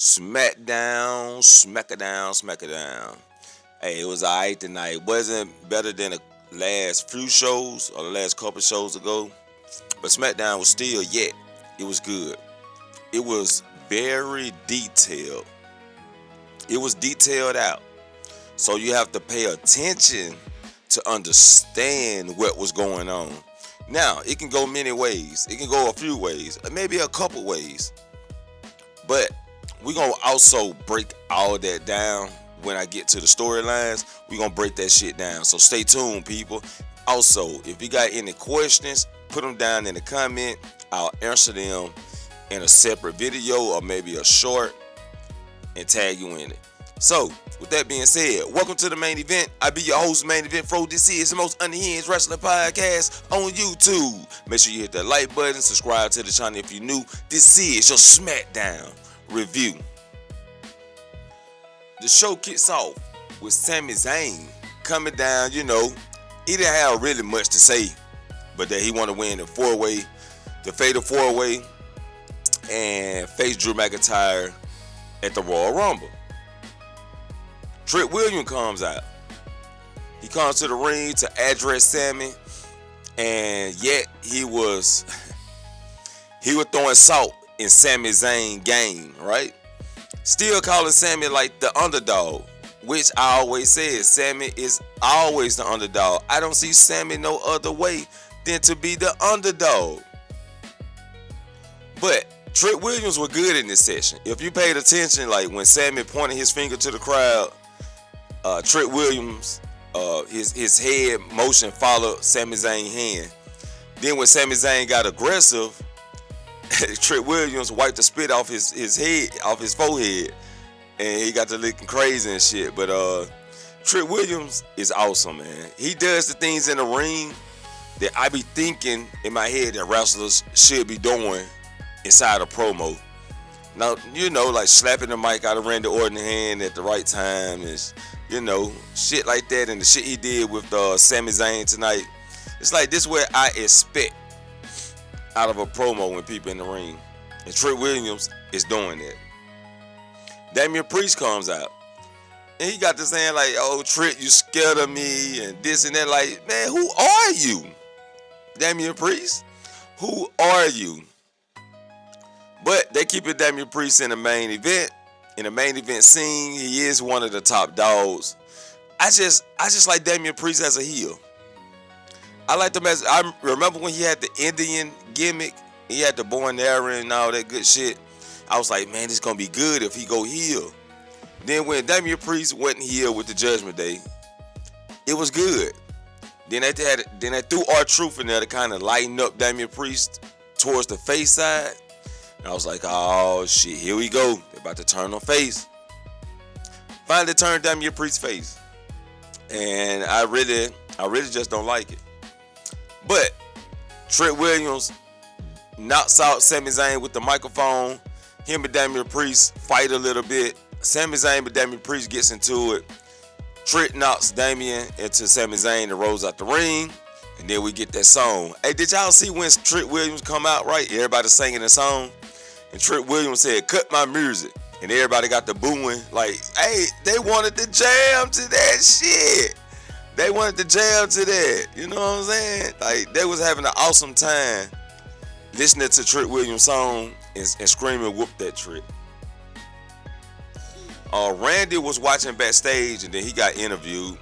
SmackDown, smack it down. Hey, it was alright tonight. Wasn't better than the last few shows or the last couple shows ago. But SmackDown was still yet. It was good. It was very detailed. It was detailed out. So you have to pay attention to understand what was going on. Now, it can go many ways. It can go a few ways, maybe a couple ways. But we're going to also break all that down when I get to the storylines. We're going to break that shit down. So stay tuned, people. Also, if you got any questions, put them down in the comment. I'll answer them in a separate video or maybe a short and tag you in it. So, with that being said, welcome to the main event. I be your host, Main Event Fro. This is the most unhinged wrestling podcast on YouTube. Make sure you hit that like button, subscribe to the channel if you're new. This is your SmackDown review. The show kicks off with Sami Zayn coming down. He didn't have really much to say, but that he wanted to win the fatal four-way, and face Drew McIntyre at the Royal Rumble. Trick Williams comes out. He comes to the ring to address Sami, and yet he was throwing salt in Sami Zayn game, right? Still calling Sami like the underdog, which I always said, Sami is always the underdog. I don't see Sami no other way than to be the underdog. But Trick Williams was good in this session. If you paid attention, like when Sami pointed his finger to the crowd, Trick Williams, his head motion followed Sami Zayn's hand. Then when Sami Zayn got aggressive, Trick Williams wiped the spit off his head, off his forehead, and he got to looking crazy and shit. But Trick Williams is awesome, man. He does the things in the ring that I be thinking in my head that wrestlers should be doing inside a promo. Now, like slapping the mic out of Randy Orton's hand at the right time is, shit like that. And the shit he did with Sami Zayn tonight, it's like this is what I expect out of a promo when people in the ring. And Trick Williams is doing that. Damian Priest comes out, and he got to saying like, "Oh, Trick, you scared of me," and this and that. Like, man, who are you, Damian Priest? Who are you? But they keep it Damian Priest in the main event. In the main event scene, he is one of the top dogs. I just like Damian Priest as a heel. I like him as, I remember when he had the Indian gimmick, he had the bow and arrow and all that good shit. I was like, man, this gonna be good if he go heel. Then when Damian Priest went heel with the Judgment Day, it was good. Then they threw R-Truth in there to kind of lighten up Damian Priest towards the face side. And I was like, oh shit, here we go. They're about to turn on face. Finally turned Damian Priest's face. And I really just don't like it. But Trick Williams knocks out Sami Zayn with the microphone. Him and Damian Priest fight a little bit. Sami Zayn and Damian Priest gets into it. Trick knocks Damian into Sami Zayn and rolls out the ring. And then we get that song. Hey, did y'all see when Trick Williams come out, right? Everybody singing the song. And Trick Williams said, "Cut my music." And everybody got the booing. Like, hey, they wanted to jam to that shit. They wanted to jam to that. You know what I'm saying? Like, they was having an awesome time listening to Trick Williams' song and screaming, "Whoop that Trick." Randy was watching backstage and then he got interviewed.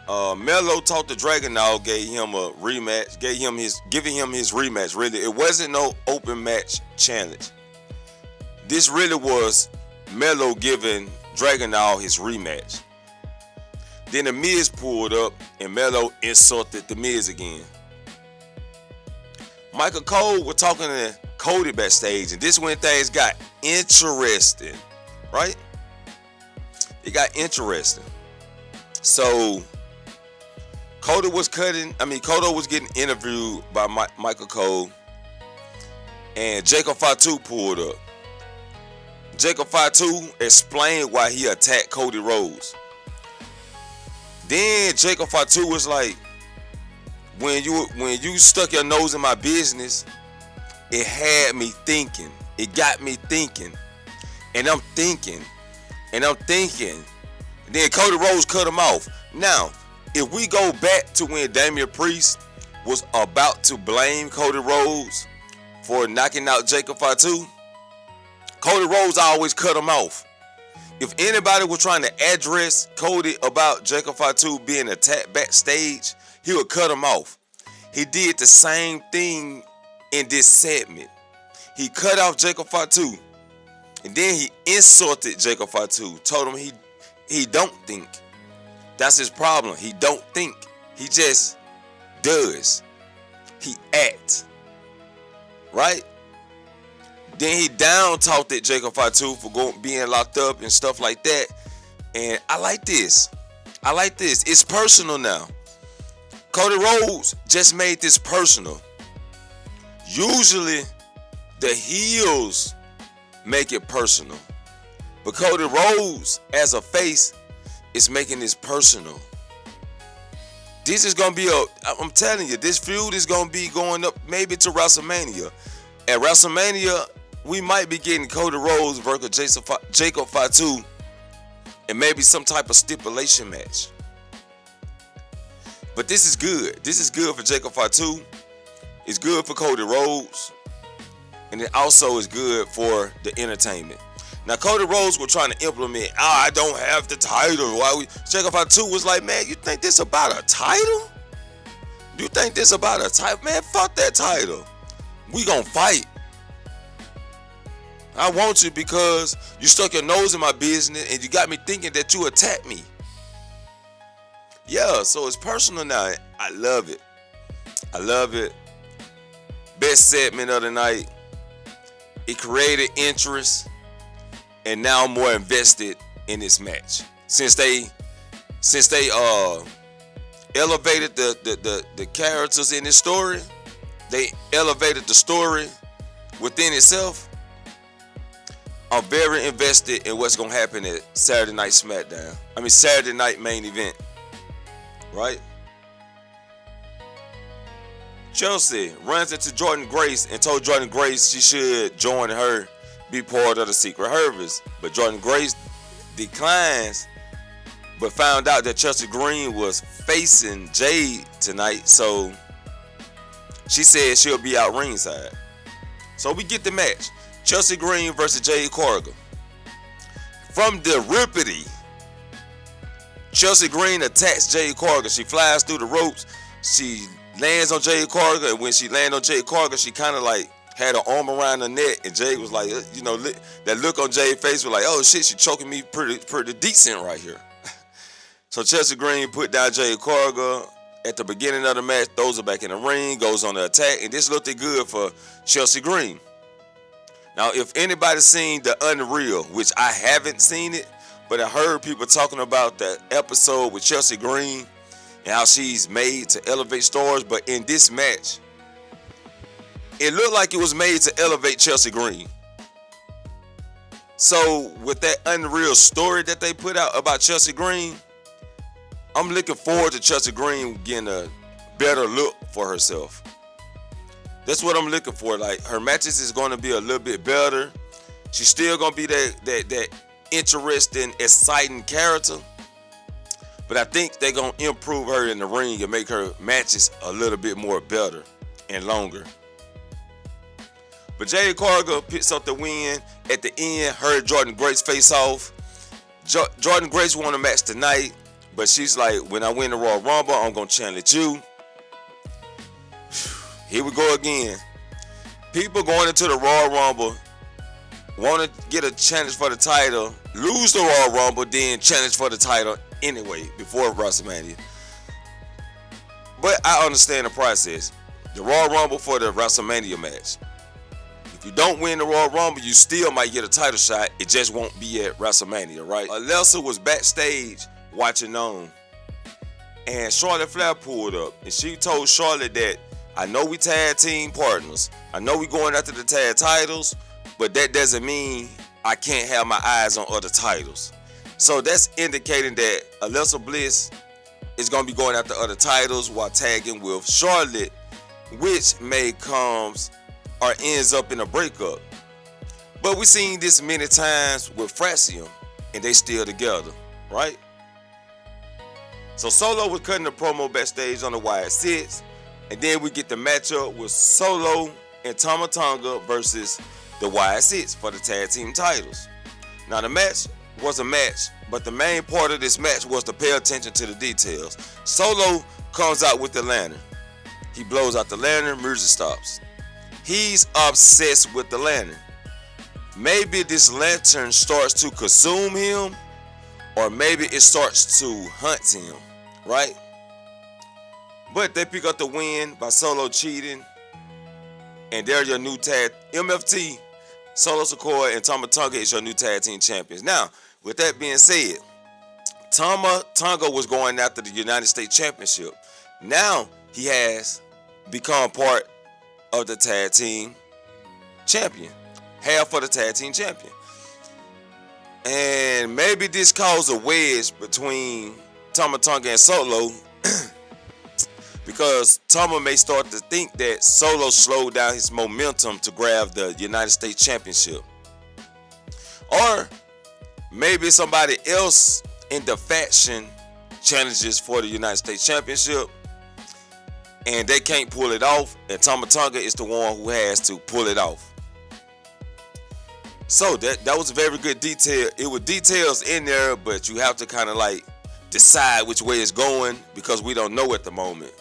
Melo talked to Dragunov, gave him a rematch, giving him his rematch. Really, it wasn't no open match challenge. This really was Melo giving Dragunov his rematch. Then the Miz pulled up and Melo insulted the Miz again. Michael Cole was talking to Cody backstage, and this when things got interesting, right? It got interesting. So Cody was getting interviewed by Michael Cole, and Jacob Fatu pulled up. Jacob Fatu explained why he attacked Cody Rhodes. Then Jacob Fatu was like, when you stuck your nose in my business, it had me thinking. It got me thinking. And I'm thinking, and then Cody Rhodes cut him off. Now, if we go back to when Damian Priest was about to blame Cody Rhodes for knocking out Jacob Fatu, Cody Rhodes always cut him off. If anybody was trying to address Cody about Jacob Fatu being attacked backstage, he would cut him off. He did the same thing in this segment. He cut off Jacob Fatu, and then he insulted Jacob Fatu, told him he don't think. That's his problem. He don't think. He just does. He acts. Right? Then he down talked at Jacob Fatu for being locked up and stuff like that. And I like this. It's personal now. Cody Rhodes just made this personal. Usually, the heels make it personal. But Cody Rhodes, as a face, is making this personal. This is going to be I'm telling you, this feud is going to be going up maybe to WrestleMania. At WrestleMania, we might be getting Cody Rhodes versus Jacob Fatu and maybe some type of stipulation match. But this is good. This is good for Jacob Fatu. It's good for Cody Rhodes. And it also is good for the entertainment. Now, Cody Rhodes was trying to implement, I don't have the title. Jacob Fatu was like, man, you think this about a title? You think this about a title? Man, fuck that title. We gonna fight. I want you because you stuck your nose in my business and you got me thinking that you attacked me. Yeah, so it's personal now. I love it. Best segment of the night. It created interest, and now I'm more invested in this match. Since they elevated the characters in this story, they elevated the story within itself. I'm very invested in what's gonna happen at Saturday Night SmackDown. Saturday Night Main Event. Right? Chelsea runs into Jordan Grace and told Jordan Grace she should join her, be part of the Secret Harvest. But Jordan Grace declines, but found out that Chelsea Green was facing Jade tonight, so she said she'll be out ringside. So we get the match. Chelsea Green versus Jade Cargill. From the Rippity, Chelsea Green attacks Jade Cargill. She flies through the ropes. She lands on Jade Cargill, and when she landed on Jade Cargill, she kind of like had her arm around her neck, and Jade was like, that look on Jade's face was like, oh shit, she choking me pretty decent right here. So Chelsea Green put down Jade Cargill at the beginning of the match, throws her back in the ring, goes on the attack, and this looked good for Chelsea Green. Now, if anybody's seen The Unreal, which I haven't seen it, but I heard people talking about that episode with Chelsea Green and how she's made to elevate stars, but in this match, it looked like it was made to elevate Chelsea Green. So with that Unreal story that they put out about Chelsea Green, I'm looking forward to Chelsea Green getting a better look for herself. That's what I'm looking for. Like, her matches is going to be a little bit better. She's still going to be that interesting, exciting character. But I think they're going to improve her in the ring and make her matches a little bit more better and longer. But Jade Cargill picks up the win. At the end, her and Jordan Grace face off. Jordan Grace won a match tonight, but she's like, when I win the Royal Rumble, I'm going to challenge you. Here we go again. People going into the Royal Rumble want to get a challenge for the title, lose the Royal Rumble, then challenge for the title anyway before WrestleMania. But I understand the process. The Royal Rumble for the WrestleMania match. If you don't win the Royal Rumble, you still might get a title shot. It just won't be at WrestleMania, right? Alexa was backstage watching on, and Charlotte Flair pulled up, and she told Charlotte that, I know we tag team partners. I know we going after the tag titles, but that doesn't mean I can't have my eyes on other titles. So that's indicating that Alexa Bliss is going to be going after other titles while tagging with Charlotte, which may comes or ends up in a breakup. But we seen this many times with Frazium, and they still together, right? So Solo was cutting the promo backstage on the Wyatt Six, and then we get the matchup with Solo and Tama Tonga versus the Wyatt Six for the tag team titles. Now the match was a match, but the main part of this match was to pay attention to the details. Solo comes out with the lantern. He blows out the lantern, music stops. He's obsessed with the lantern. Maybe this lantern starts to consume him, or maybe it starts to hunt him, right? But they pick up the win by Solo cheating, and they're your new tag MFT. Solo Sikoa and Tama Tonga is your new tag team champions. Now, with that being said, Tama Tonga was going after the United States Championship. Now he has become part of the tag team champion, half of the tag team champion. And maybe this caused a wedge between Tama Tonga and Solo because Tama may start to think that Solo slowed down his momentum to grab the United States Championship. Or maybe somebody else in the faction challenges for the United States Championship and they can't pull it off, and Tama Tonga is the one who has to pull it off. So that was a very good detail. It was details in there, but you have to kind of like decide which way it's going because we don't know at the moment.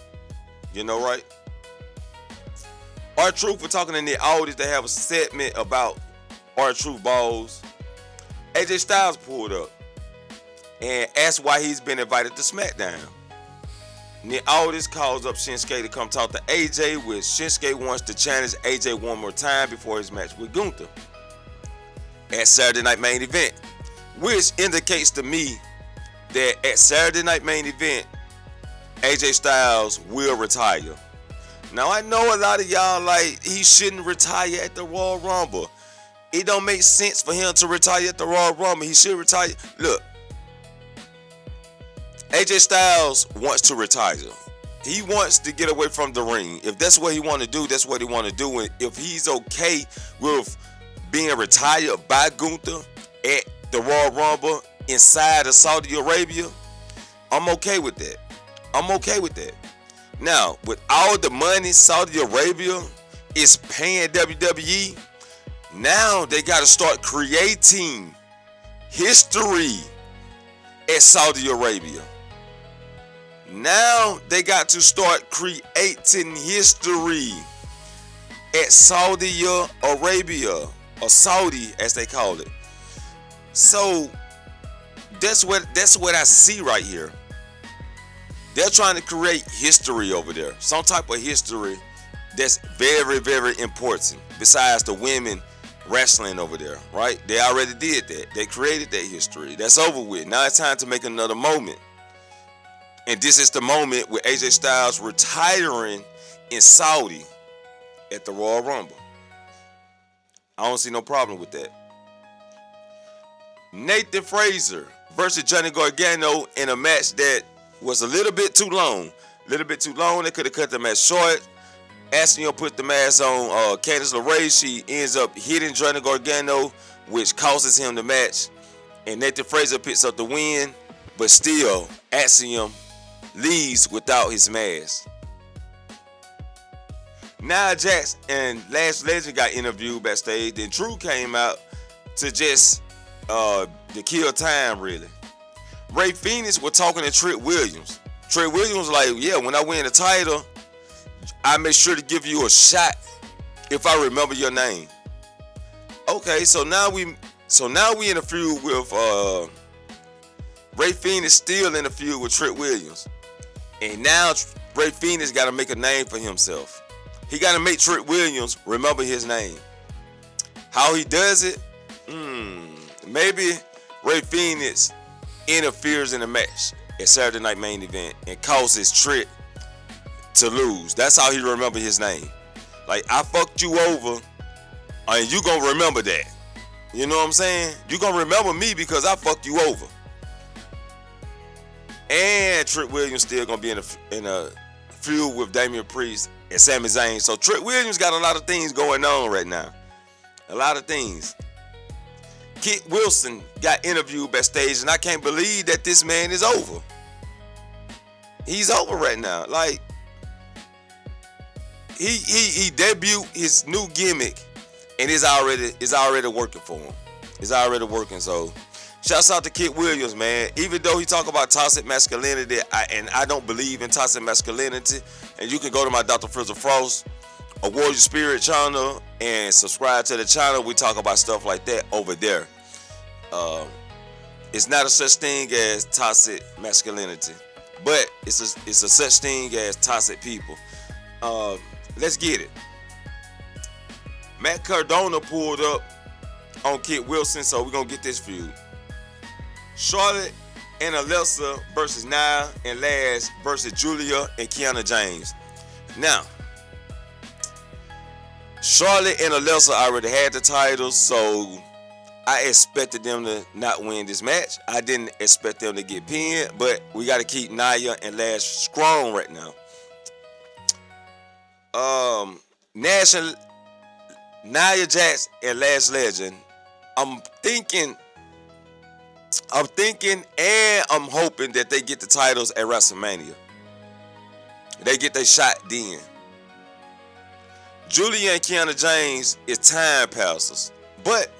You know, right? R-Truth, we're talking in the audience. They have a segment about R-Truth balls. AJ Styles pulled up and asked why he's been invited to SmackDown. Aldis calls up Shinsuke to come talk to AJ, which Shinsuke wants to challenge AJ one more time before his match with Gunther at Saturday Night Main Event, which indicates to me that at Saturday Night Main Event, AJ Styles will retire. Now I know a lot of y'all like he shouldn't retire at the Royal Rumble. It don't make sense for him to retire at the Royal Rumble. He should retire. Look, AJ Styles wants to retire. He wants to get away from the ring. If that's what he want to do, that's what he want to do. And if he's okay with being retired by Gunther at the Royal Rumble inside of Saudi Arabia, I'm okay with that. I'm okay with that. Now, with all the money Saudi Arabia is paying WWE, now they got to start creating history at Saudi Arabia. Now they got to start creating history at Saudi Arabia, or Saudi as they call it. So that's what I see right here. They're trying to create history over there, some type of history that's very, very important. Besides the women wrestling over there, right? They already did that. They created that history. That's over with. Now it's time to make another moment. And this is the moment with AJ Styles retiring in Saudi at the Royal Rumble. I don't see no problem with that. Nathan Frazer versus Johnny Gargano in a match that was a little bit too long. They could have cut the match short. Ascension put the mask on Candice LeRae. She ends up hitting Johnny Gargano, which causes him the match. And Nathan Frazer picks up the win. But still, Ascension leaves without his mask. Nia Jax and Lash Legend got interviewed backstage. Then Drew came out to just to kill time, really. Ray Phoenix was talking to Trick Williams. Trick Williams was like, yeah, when I win the title, I make sure to give you a shot if I remember your name. Okay, so now we in a feud with Ray Phoenix, still in a feud with Trick Williams. And now Ray Phoenix got to make a name for himself. He got to make Trick Williams remember his name. How he does it? Maybe Ray Phoenix interferes in the match at Saturday Night Main Event and causes Trick to lose. That's how he remember his name. Like, I fucked you over, and you gonna remember that. You know what I'm saying? You gonna remember me because I fucked you over. And Trick Williams still gonna be in a feud with Damian Priest and Sami Zayn. So Trick Williams got a lot of things going on right now. A lot of things. Kit Wilson got interviewed backstage, and I can't believe that this man is over. He's over right now. Like, he debuted his new gimmick, and it's already working for him. It's already working. So, shouts out to Kit Williams, man. Even though he talk about toxic masculinity, I don't believe in toxic masculinity. And you can go to my Dr. Frizzle Frost, a Warrior Spirit channel, and subscribe to the channel. We talk about stuff like that over there. It's not a such thing as toxic masculinity, but it's a such thing as toxic people. Let's get it. Matt Cardona pulled up on Kit Wilson, so we're gonna get this feud. Charlotte and Alexa versus Nia and Lash versus Julia and Kiana James. Now, Charlotte and Alexa already had the titles, so I expected them to not win this match. I didn't expect them to get pinned, but we got to keep Nia and Lash strong right now. Nash and Nia Jax and Lash Legend. I'm thinking and I'm hoping that they get the titles at WrestleMania. They get their shot then. Julia and Kiana James is time passers. But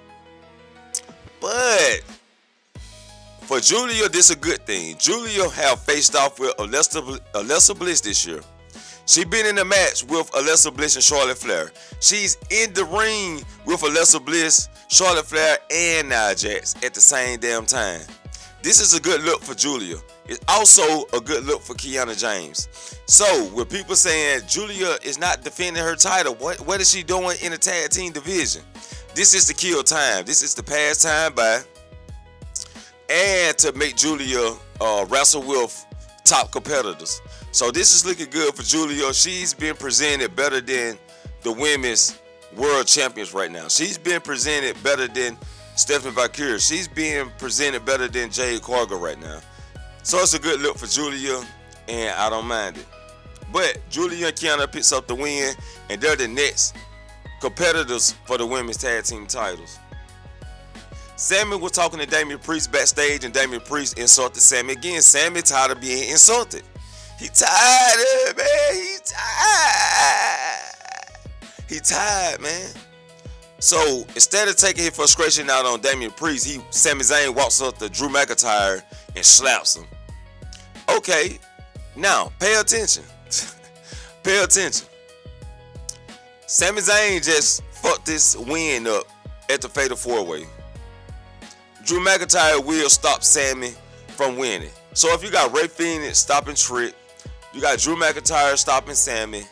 for Julia, this is a good thing. Julia have faced off with Alexa Bliss this year. She been in a match with Alexa Bliss and Charlotte Flair. She's in the ring with Alexa Bliss, Charlotte Flair, and Nia Jax at the same damn time. This is a good look for Julia. It's also a good look for Kiana James. So, with people saying Julia is not defending her title, what is she doing in the tag team division? This is to kill time. This is to pass time by, and to make Julia wrestle with top competitors. So this is looking good for Julia. She's been presented better than the women's world champions right now. She's been presented better than Stephanie Valkyrie. She's being presented better than Jade Cargill right now. So it's a good look for Julia, and I don't mind it. But Julia and Kiana picks up the win, and they're the next competitors for the women's tag team titles. Sammy was talking to Damian Priest backstage, and Damian Priest insulted Sammy again. Sammy tired of being insulted. He tired of it, man. He tired, man. So instead of taking his frustration out on Damian Priest, Sami Zayn walks up to Drew McIntyre and slaps him. Okay, now pay attention. Pay attention. Sami Zayn just fucked this win up at the Fatal 4-Way. Drew McIntyre will stop Sammy from winning. So if you got Ray Phoenix stopping Trick, you got Drew McIntyre stopping Sammy,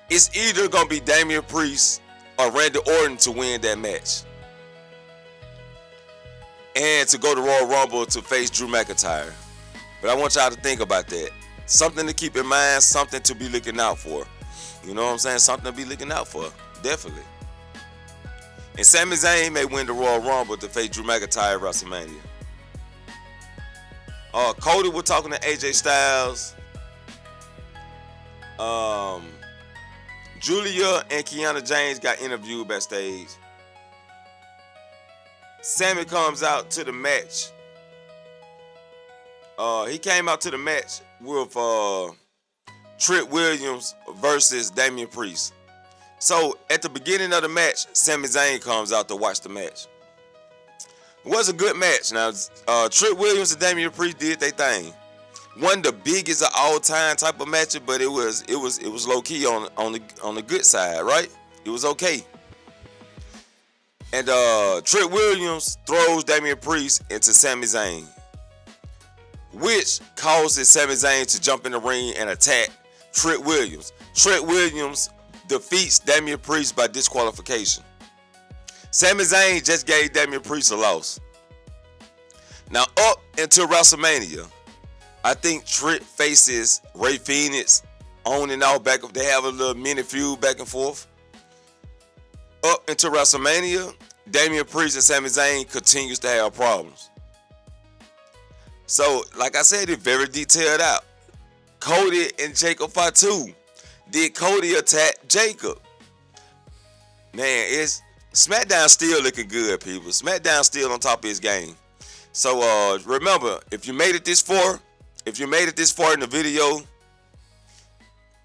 it's either going to be Damian Priest or Randy Orton to win that match. And to go to Royal Rumble to face Drew McIntyre. But I want y'all to think about that. Something to keep in mind, something to be looking out for. You know what I'm saying? Something to be looking out for. Definitely. And Sami Zayn may win the Royal Rumble to face Drew McIntyre at WrestleMania. Cody was talking to AJ Styles. Julia and Kiana James got interviewed backstage. Sammy comes out to the match. He came out to the match with Trick Williams versus Damian Priest. So at the beginning of the match, Sami Zayn comes out to watch the match. It was a good match. Now, Trick Williams and Damian Priest did their thing. Wasn't the biggest of all time type of match, but it was low key on the good side, right? It was okay. And Trick Williams throws Damian Priest into Sami Zayn, which causes Sami Zayn to jump in the ring and attack Trick Williams. Trick Williams defeats Damian Priest by disqualification. Sami Zayn just gave Damian Priest a loss. Now up until WrestleMania, I think Trick faces Ray Phoenix on and off back. They have a little mini feud back and forth. Up until WrestleMania, Damian Priest and Sami Zayn continues to have problems. So, like I said, it's very detailed out. Cody and Jacob Fatu. Did Cody attack Jacob? Man, it's SmackDown still looking good, people. SmackDown still on top of his game. So remember, if you made it this far in the video,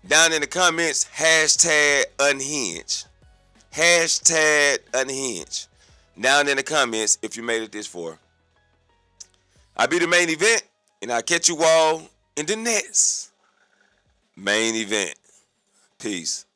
down in the comments, hashtag unhinged. Hashtag unhinged. Down in the comments if you made it this far. I'll be the main event, and I'll catch you all in the next main event. Peace.